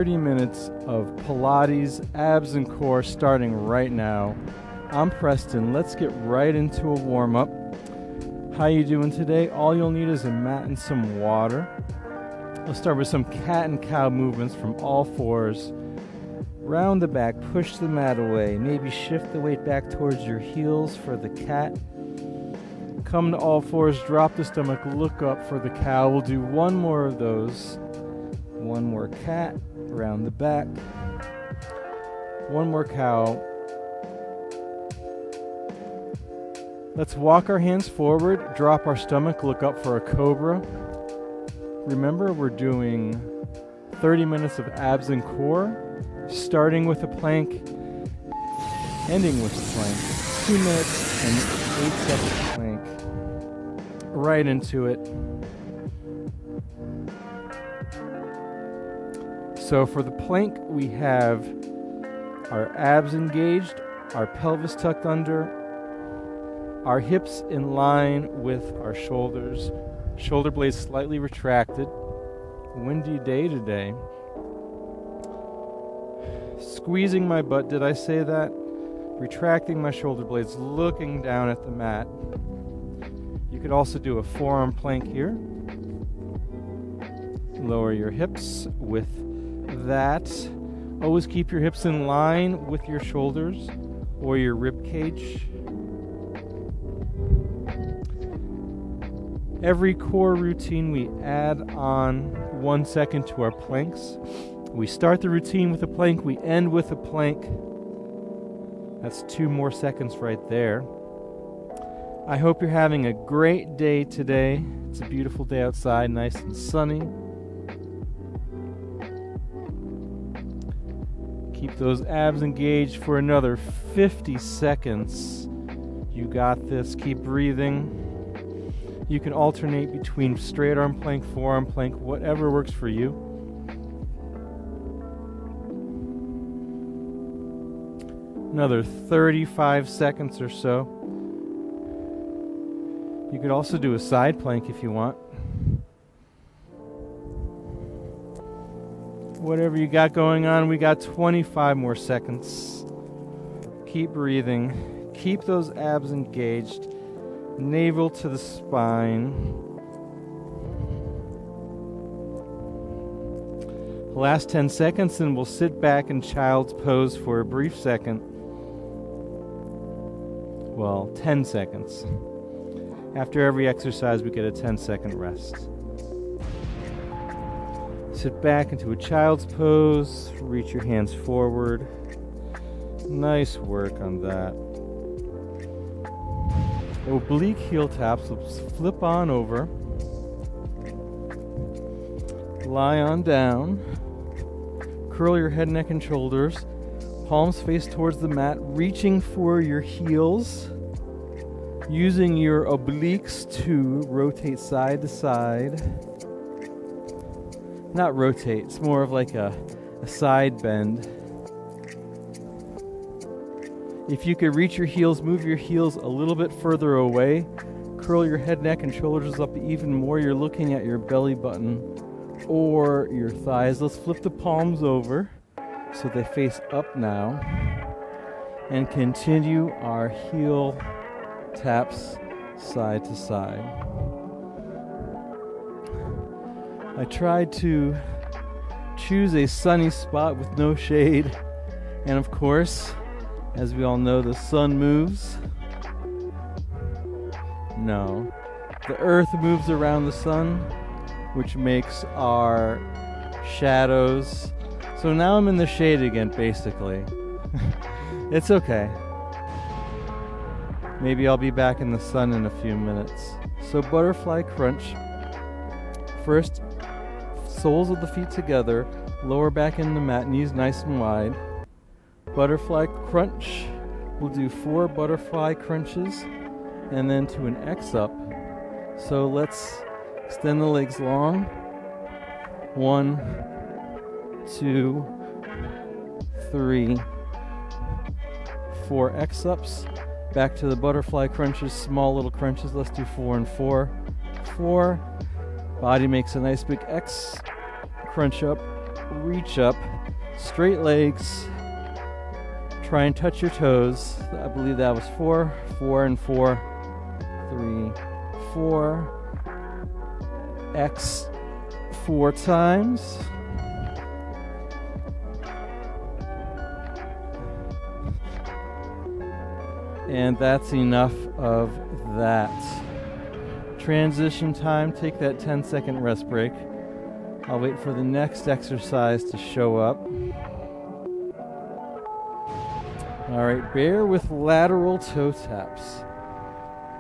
30 minutes of Pilates, abs and core starting right now. I'm Preston. Let's get right into a warm-up. How you doing today? All you'll need is a mat and some water. Let's start with some cat and cow movements from all fours. Round the back, push the mat away. Maybe shift the weight back towards your heels for the cat. Come to all fours, drop the stomach, look up for the cow. We'll do one more of those. One more cat, round the back. One more cow. Let's walk our hands forward, drop our stomach, look up for a cobra. Remember, we're doing 30 minutes of abs and core, starting with a plank, ending with a plank. 2 minutes and 8 second plank. Right into it. So for the plank, we have our abs engaged, our pelvis tucked under, our hips in line with our shoulders, shoulder blades slightly retracted. Windy day today. Squeezing my butt, did I say that? Retracting my shoulder blades, looking down at the mat. You could also do a forearm plank here. Lower your hips with that. Always keep your hips in line with your shoulders or your rib cage. Every core routine we add on 1 second to our planks. We start the routine with a plank, we end with a plank. That's 2 more seconds right there. I hope you're having a great day today. It's a beautiful day outside, nice and sunny. Keep those abs engaged for another 50 seconds. You got this. Keep breathing. You can alternate between straight arm plank, forearm plank, whatever works for you. Another 35 seconds or so. You could also do a side plank if you want. Whatever you got going on, we got 25 more seconds. Keep breathing. Keep those abs engaged. Navel to the spine. Last 10 seconds and we'll sit back in child's pose for a brief second. Well, 10 seconds. After every exercise, we get a 10-second rest. Sit back into a child's pose. Reach your hands forward. Nice work on that. Oblique heel taps. Let's flip on over. Lie on down. Curl your head, neck, and shoulders. Palms face towards the mat. Reaching for your heels. Using your obliques to rotate side to side. Not rotate, it's more of like a side bend. If you could reach your heels, move your heels a little bit further away. Curl your head, neck, and shoulders up even more. You're looking at your belly button or your thighs. Let's flip the palms over so they face up now. And continue our heel taps side to side. I tried to choose a sunny spot with no shade, and of course, as we all know, the sun moves. No, the earth moves around the sun, which makes our shadows. So now I'm in the shade again, basically. It's okay. Maybe I'll be back in the sun in a few minutes. So butterfly crunch. First, soles of the feet together, lower back in the mat, knees nice and wide. Butterfly crunch. We'll do 4 butterfly crunches and then to an X up. So let's extend the legs long. 1, 2, 3, 4 X ups. Back to the butterfly crunches, small little crunches. Let's do 4 and 4. 4. Body makes a nice big X. Crunch up. reach up, straight legs, try and touch your toes. I believe that was 4, 4 and 4, 3, 4, X 4 times. And that's enough of that. Transition time, take that 10-second rest break. I'll wait for the next exercise to show up. All right, bear with lateral toe taps.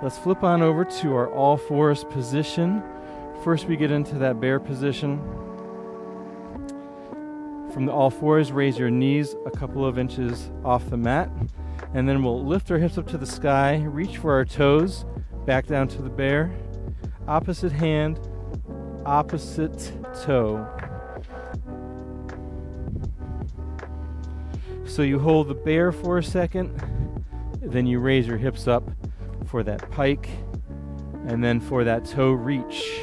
Let's flip on over to our all fours position. First we get into that bear position. From the all fours, raise your knees a couple of inches off the mat. And then we'll lift our hips up to the sky, reach for our toes, back down to the bear. Opposite hand, opposite toe. So you hold the bear for a second, then you raise your hips up for that pike, and then for that toe reach.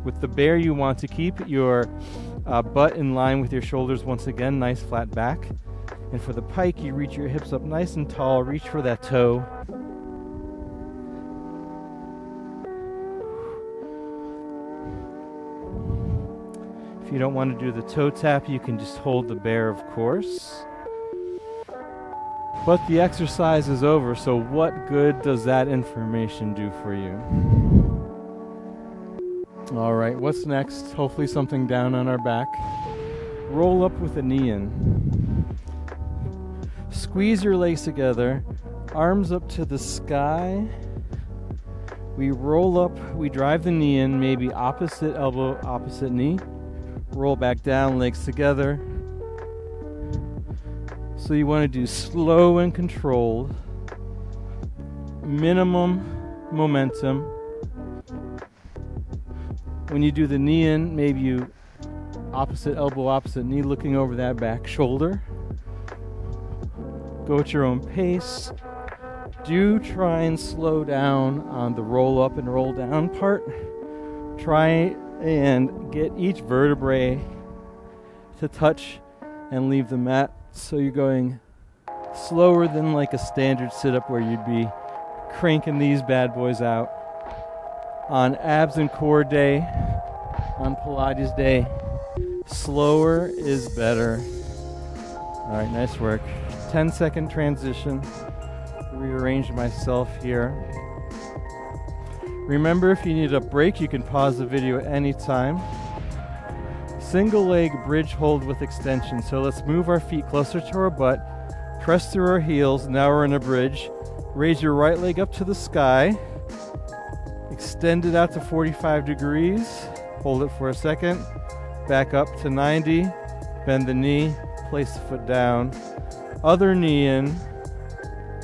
With the bear, you want to keep your butt in line with your shoulders once again, nice flat back. And for the pike, you reach your hips up nice and tall, reach for that toe. If you don't want to do the toe tap, you can just hold the bear, of course. But the exercise is over, so what good does that information do for you? All right, what's next? Hopefully something down on our back. Roll up with a knee in. Squeeze your legs together, arms up to the sky. We roll up, we drive the knee in, maybe opposite elbow, opposite knee. Roll back down, legs together. So you want to do slow and controlled. Minimum momentum. When you do the knee in, maybe you opposite elbow, opposite knee, looking over that back shoulder. Go at your own pace. Do try and slow down on the roll up and roll down part. Try and get each vertebrae to touch and leave the mat. So you're going slower than like a standard sit-up where you'd be cranking these bad boys out. On abs and core day, on Pilates day, slower is better. All right, nice work. 10-second transition. Rearrange myself here. Remember, if you need a break, you can pause the video at any time. Single leg bridge hold with extension. So let's move our feet closer to our butt. Press through our heels. Now we're in a bridge. Raise your right leg up to the sky. Extend it out to 45 degrees. Hold it for a second. Back up to 90. Bend the knee. Place the foot down. Other knee in.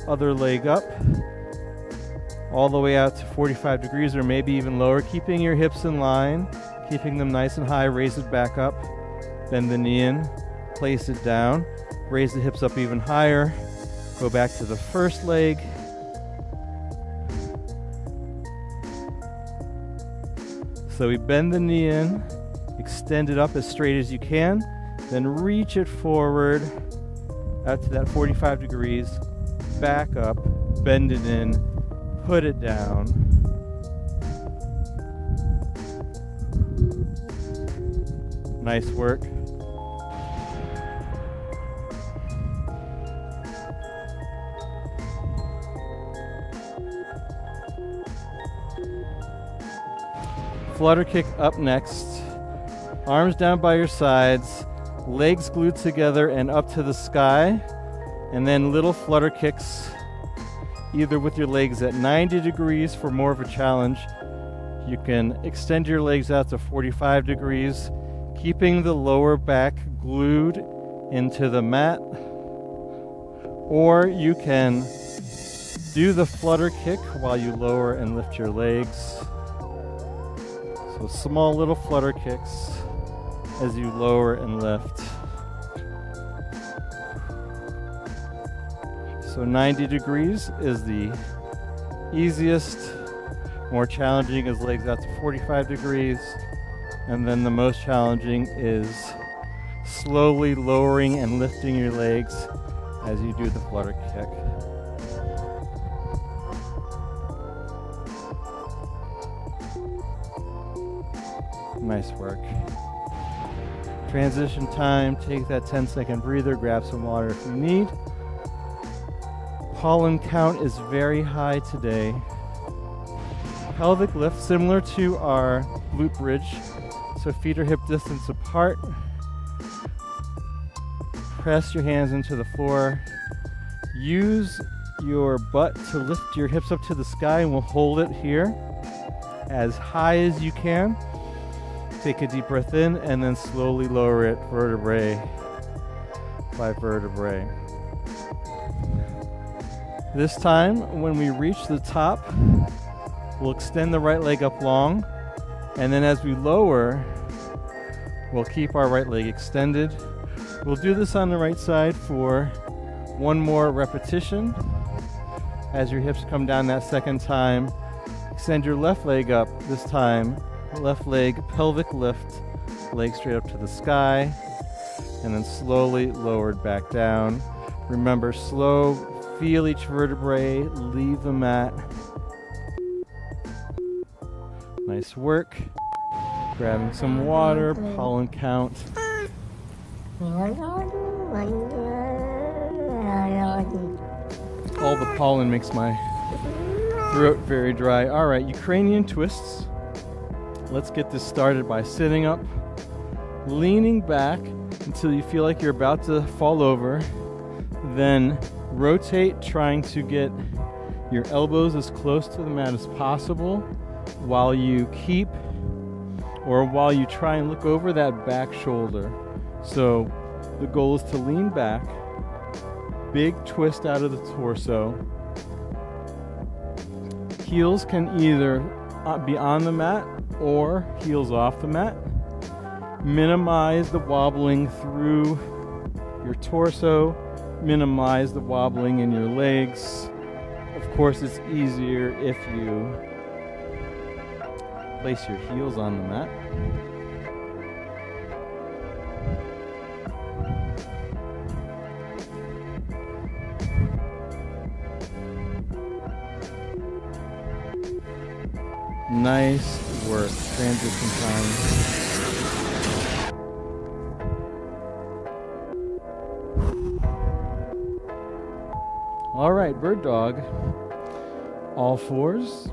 Other leg up. All the way out to 45 degrees or maybe even lower. Keeping your hips in line. Keeping them nice and high. Raise it back up. Bend the knee in. Place it down. Raise the hips up even higher. Go back to the first leg. So we bend the knee in, extend it up as straight as you can, then reach it forward out to that 45 degrees, back up, bend it in, put it down. Nice work. Flutter kick up next. Arms down by your sides, legs glued together and up to the sky. And then little flutter kicks, either with your legs at 90 degrees for more of a challenge. You can extend your legs out to 45 degrees, keeping the lower back glued into the mat. Or you can do the flutter kick while you lower and lift your legs. So small little flutter kicks as you lower and lift. So 90 degrees is the easiest. More challenging is legs out to 45 degrees. And then the most challenging is slowly lowering and lifting your legs as you do the flutter kick. Nice work. Transition time, take that 10-second breather, grab some water if you need. Pollen count is very high today. Pelvic lift, similar to our glute bridge. So feet are hip distance apart. Press your hands into the floor. Use your butt to lift your hips up to the sky, and we'll hold it here as high as you can. Take a deep breath in and then slowly lower it vertebrae by vertebrae. This time, when we reach the top, we'll extend the right leg up long, and then as we lower, we'll keep our right leg extended. We'll do this on the right side for one more repetition. As your hips come down that second time, extend your left leg up. This time, left leg pelvic lift, leg straight up to the sky, and then slowly lowered back down. Remember, slow, feel each vertebrae, leave the mat. Nice work. Grabbing some water, pollen count. All the pollen makes my throat very dry. All right, Ukrainian twists. Let's get this started by sitting up, leaning back until you feel like you're about to fall over. Then rotate, trying to get your elbows as close to the mat as possible while you try and look over that back shoulder. So the goal is to lean back, big twist out of the torso. Heels can either be on the mat or heels off the mat. Minimize the wobbling through your torso, minimize the wobbling in your legs. Of course, it's easier if you place your heels on the mat. Nice work. Transition time. All right, bird dog. All fours.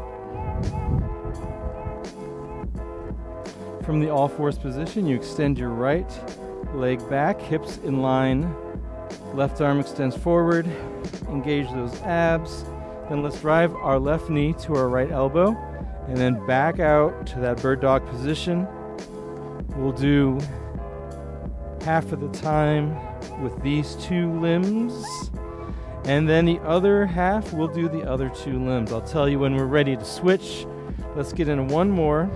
From the all fours position, you extend your right leg back, hips in line. Left arm extends forward. Engage those abs. Then let's drive our left knee to our right elbow. And then back out to that bird dog position. We'll do half of the time with these two limbs. And then the other half, we'll do the other two limbs. I'll tell you when we're ready to switch. Let's get into one more.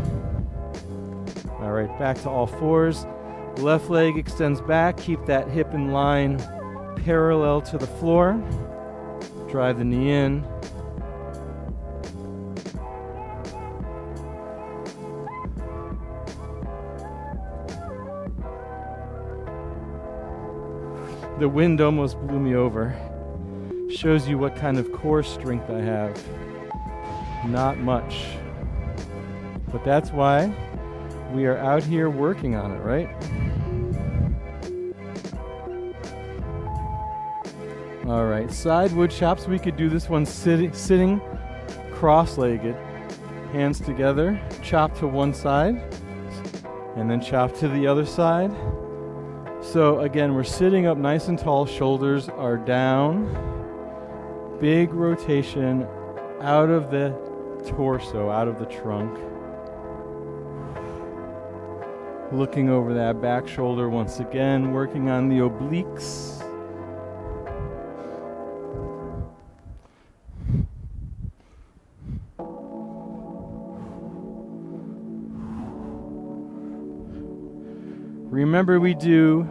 All right, back to all fours. Left leg extends back. Keep that hip in line parallel to the floor. Drive the knee in. The wind almost blew me over. Shows you what kind of core strength I have. Not much. But that's why we are out here working on it, right? All right, side wood chops. We could do this one sitting cross-legged. Hands together, chop to one side, and then chop to the other side. So again, we're sitting up nice and tall, shoulders are down. Big rotation out of the torso, out of the trunk. Looking over that back shoulder once again, working on the obliques. Remember, we do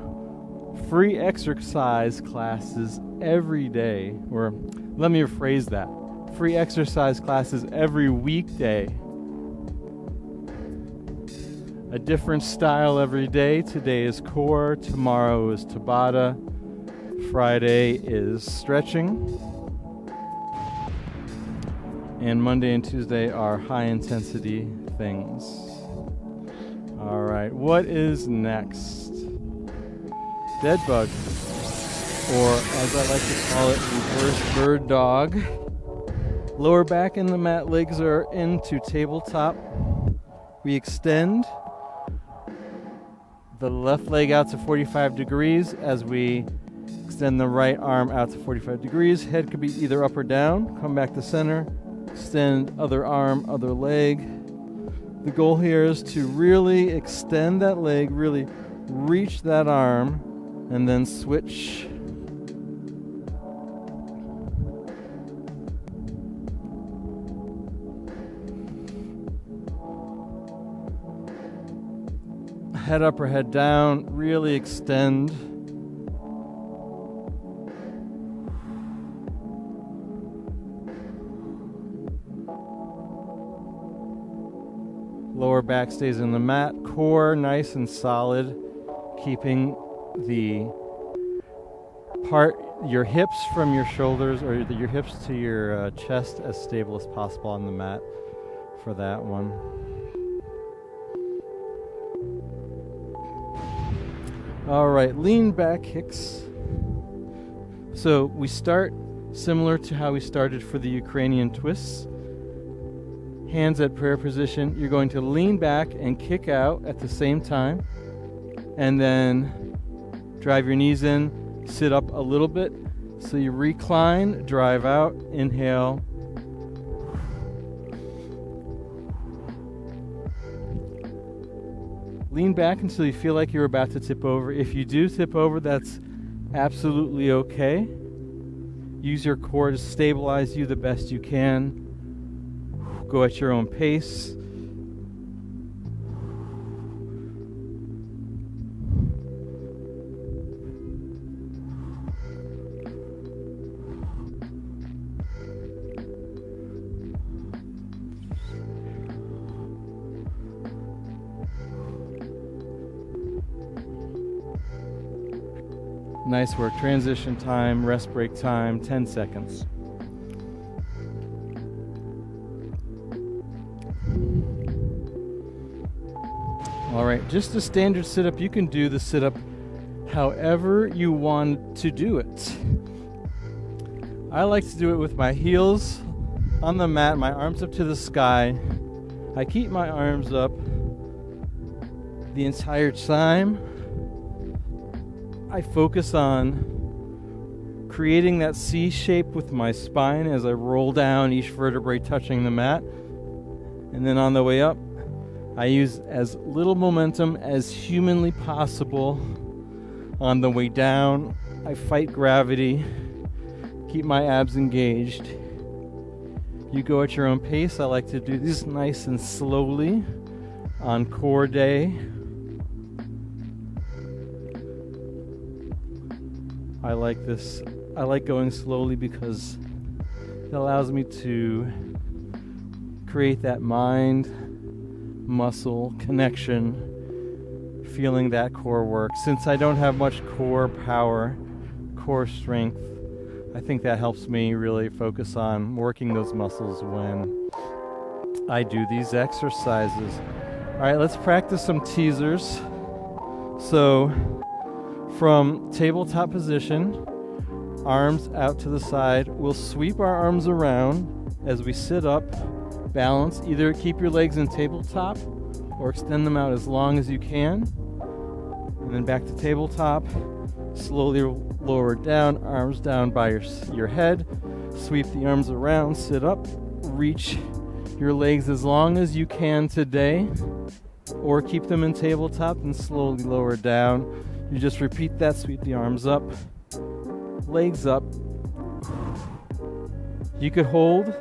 free exercise classes every day, or let me rephrase that. Free exercise classes every weekday. a different style every day. Today is core, tomorrow is Tabata, Friday is stretching, and Monday and Tuesday are high intensity things. All right, what is next? Dead bug, or as I like to call it, reverse bird dog. Lower back in the mat, legs are into tabletop. We extend the left leg out to 45 degrees as we extend the right arm out to 45 degrees. Head could be either up or down. Come back to center. Extend other arm, other leg. The goal here is to really extend that leg, really reach that arm, and then switch. Head up or head down, really extend. Lower back stays in the mat, core nice and solid, keeping the your hips from your shoulders, or your hips to your chest, as stable as possible on the mat for that one. All right, lean back kicks. So we start similar to how we started for the Ukrainian twists. Hands at prayer position. You're going to lean back and kick out at the same time. And then drive your knees in, sit up a little bit. So you recline, drive out, inhale. Lean back until you feel like you're about to tip over. If you do tip over, that's absolutely okay. Use your core to stabilize you the best you can. Go at your own pace. Nice work. Transition time, rest break time, 10 seconds. All right, just a standard sit-up. You can do the sit-up however you want to do it. I like to do it with my heels on the mat, my arms up to the sky. I keep my arms up the entire time. I focus on creating that C shape with my spine as I roll down, each vertebrae touching the mat. And then on the way up, I use as little momentum as humanly possible. On the way down, I fight gravity, keep my abs engaged. You go at your own pace. I like to do this nice and slowly on core day. I like this. I like going slowly because it allows me to create that mind-muscle connection, feeling that core work. Since I don't have much core power, core strength, I think that helps me really focus on working those muscles when I do these exercises. All right, let's practice some teasers. So, from tabletop position, arms out to the side, we'll sweep our arms around as we sit up, balance. Either keep your legs in tabletop or extend them out as long as you can. And then back to tabletop, slowly lower down, arms down by your head. Sweep the arms around, sit up, reach your legs as long as you can today, or keep them in tabletop and slowly lower down. You just repeat that, sweep the arms up, legs up. You could hold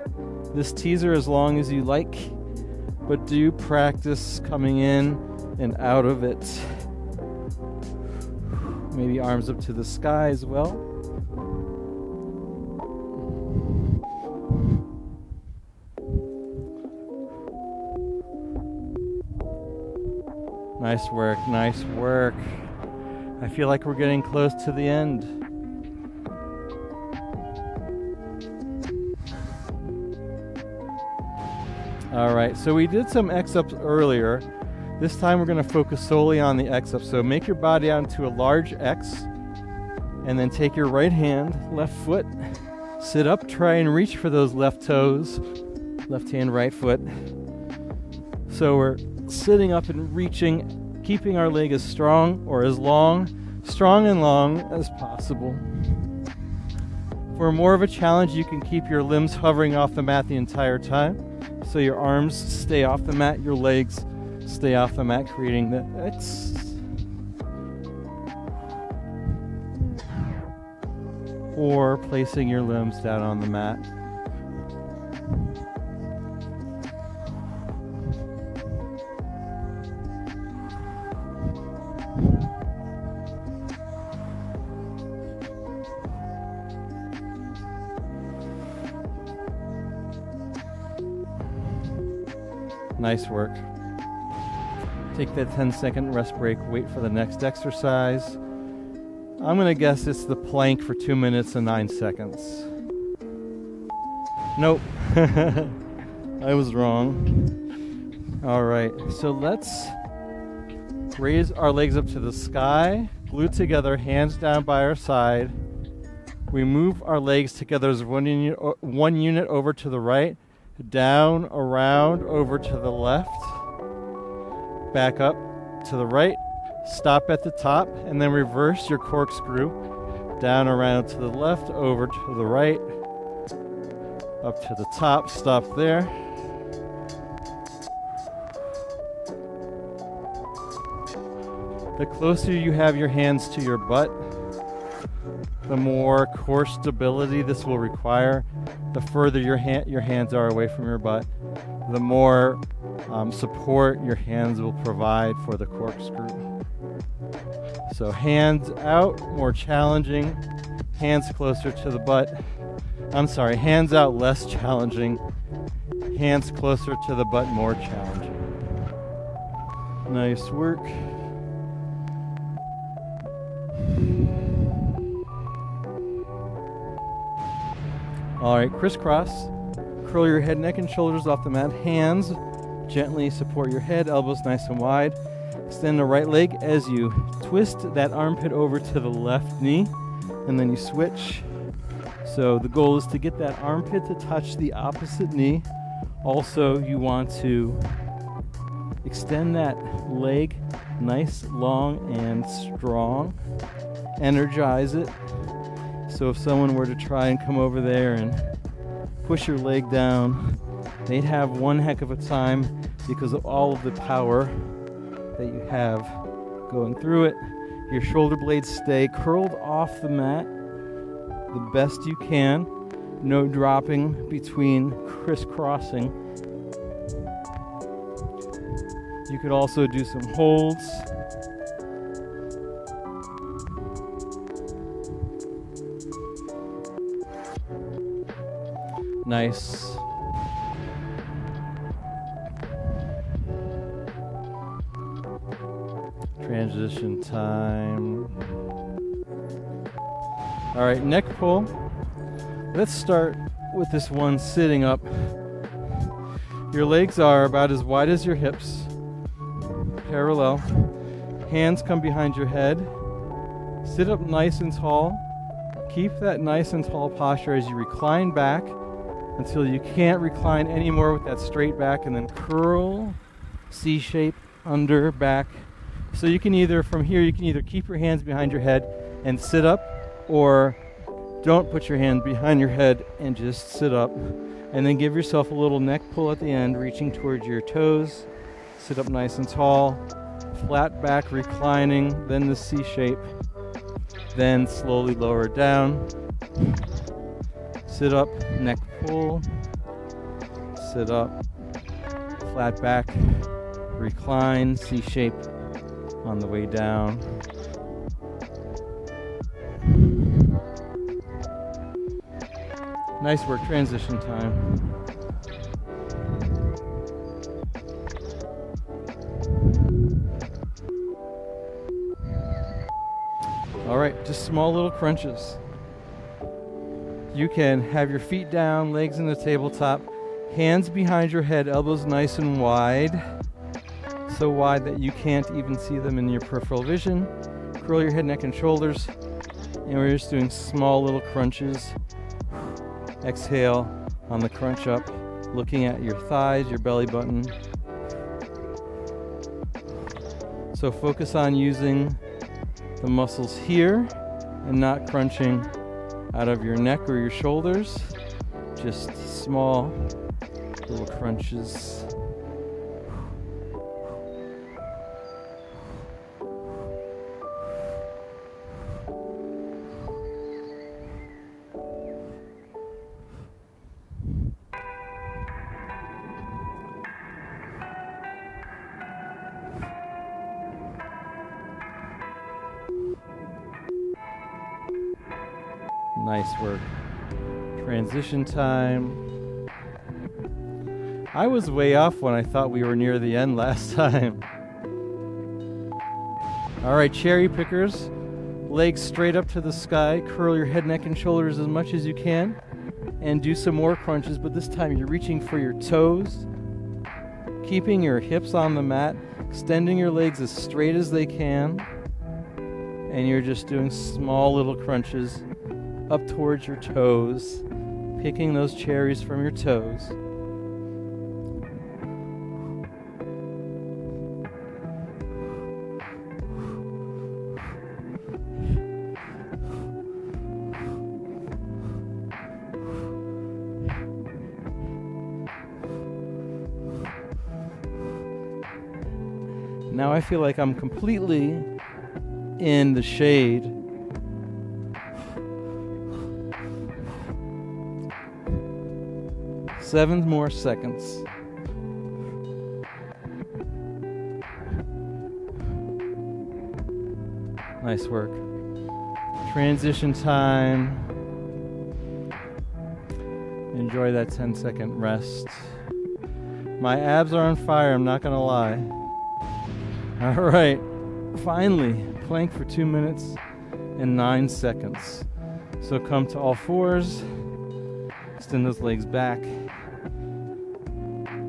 this teaser as long as you like, but do practice coming in and out of it. Maybe arms up to the sky as well. Nice work, nice work. I feel like we're getting close to the end. All right, so we did some X-ups earlier. This time we're gonna focus solely on the X-up. So make your body out into a large X, and then take your right hand, left foot, sit up, try and reach for those left toes, left hand, right foot. So we're sitting up and reaching, keeping our leg as strong or as strong and long as possible. For more of a challenge, you can keep your limbs hovering off the mat the entire time. So your arms stay off the mat, your legs stay off the mat, creating the X. Or placing your limbs down on the mat. Nice work. Take that 10-second rest break, wait for the next exercise. I'm going to guess it's the plank for 2 minutes and 9 seconds. Nope. I was wrong. All right, so let's raise our legs up to the sky, glute together, hands down by our side. We move our legs together as one unit over to the right, down, around, over to the left, back up to the right, stop at the top, and then reverse your corkscrew, down, around to the left, over to the right, up to the top, stop there. The closer you have your hands to your butt, the more core stability this will require. The further your hands are away from your butt, the more support your hands will provide for the corkscrew. So hands out, more challenging. Hands closer to the butt. I'm sorry, hands out, less challenging. Hands closer to the butt, more challenging. Nice work. All right, crisscross. Curl your head, neck, and shoulders off the mat. Hands gently support your head, elbows nice and wide. Extend the right leg as you twist that armpit over to the left knee, and then you switch. So the goal is to get that armpit to touch the opposite knee. Also, you want to extend that leg nice, long, and strong. Energize it. So if someone were to try and come over there and push your leg down, they'd have one heck of a time because of all of the power that you have going through it. Your shoulder blades stay curled off the mat the best you can. No dropping between crisscrossing. You could also do some holds. Nice. Transition time. All right, neck pull. Let's start with this one sitting up. Your legs are about as wide as your hips, parallel. Hands come behind your head. Sit up nice and tall. Keep that nice and tall posture as you recline back until you can't recline anymore with that straight back, and then curl, C shape, under, back. So you can either, from here, you can either keep your hands behind your head and sit up, or don't put your hand behind your head and just sit up. And then give yourself a little neck pull at the end, reaching towards your toes. Sit up nice and tall, flat back, reclining, then the C shape. Then slowly lower it down. Sit up, neck pull. Sit up, flat back, recline, C shape on the way down. Nice work, transition time. All right, just small little crunches. You can have your feet down, legs in the tabletop, hands behind your head, elbows nice and wide. So wide that you can't even see them in your peripheral vision. Curl your head, neck, and shoulders. And we're just doing small little crunches. Exhale on the crunch up, looking at your thighs, your belly button. So focus on using the muscles here and not crunching out of your neck or your shoulders. Just small little crunches. Nice work. Transition time. I was way off when I thought we were near the end last time. All right, cherry pickers. Legs straight up to the sky. Curl your head, neck, and shoulders as much as you can. And do some more crunches, but this time you're reaching for your toes. Keeping your hips on the mat. Extending your legs as straight as they can. And you're just doing small little crunches up towards your toes, picking those cherries from your toes. Now I feel like I'm completely in the shade. Seven more seconds. Nice work. Transition time. Enjoy that 10-second rest. My abs are on fire, I'm not gonna lie. All right, finally, plank for 2 minutes and 9 seconds. So come to all fours, extend those legs back.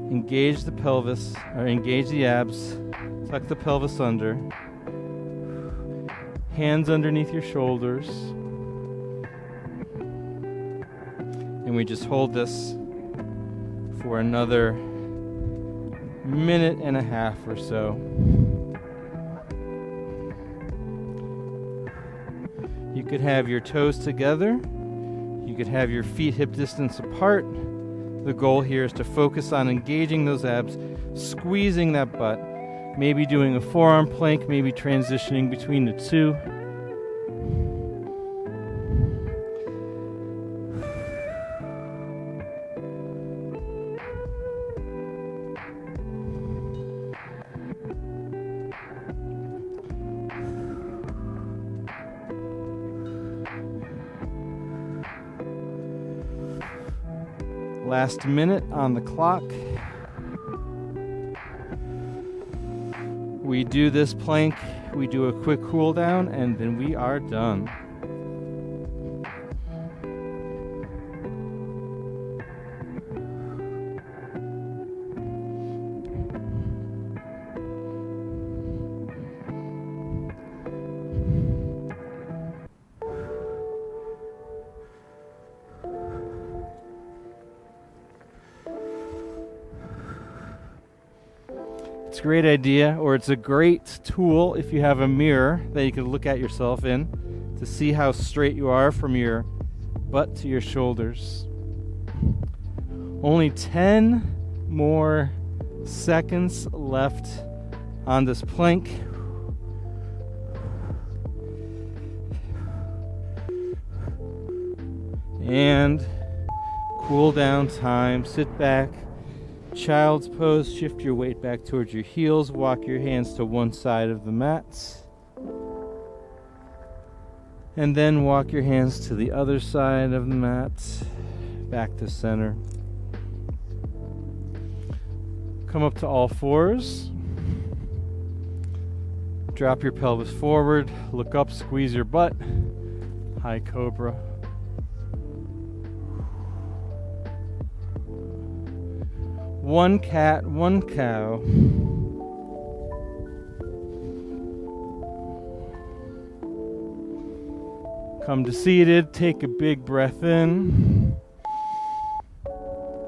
Engage the pelvis, or engage the abs, tuck the pelvis under, hands underneath your shoulders, and we just hold this for another minute and a half or so. You could have your toes together, you could have your feet hip distance apart. The goal here is to focus on engaging those abs, squeezing that butt, maybe doing a forearm plank, maybe transitioning between the two. Last minute on the clock. We do this plank, we do a quick cool down, and then we are done. It's a great idea, or it's a great tool if you have a mirror that you can look at yourself in to see how straight you are from your butt to your shoulders. Only 10 more seconds left on this plank. And cool down time. Sit back. Child's pose, shift your weight back towards your heels, walk your hands to one side of the mat, and then walk your hands to the other side of the mat, back to center. Come up to all fours, Drop your pelvis forward, look up, squeeze your butt. High Cobra. One cat, one cow. Come to seated, take a big breath in,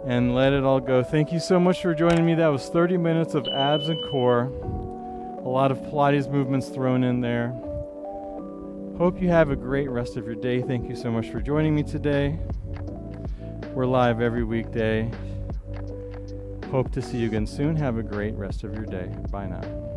and let it all go. Thank you so much for joining me. That was 30 minutes of abs and core. A lot of Pilates movements thrown in there. Hope you have a great rest of your day. Thank you so much for joining me today. We're live every weekday. Hope to see you again soon. Have a great rest of your day. Bye now.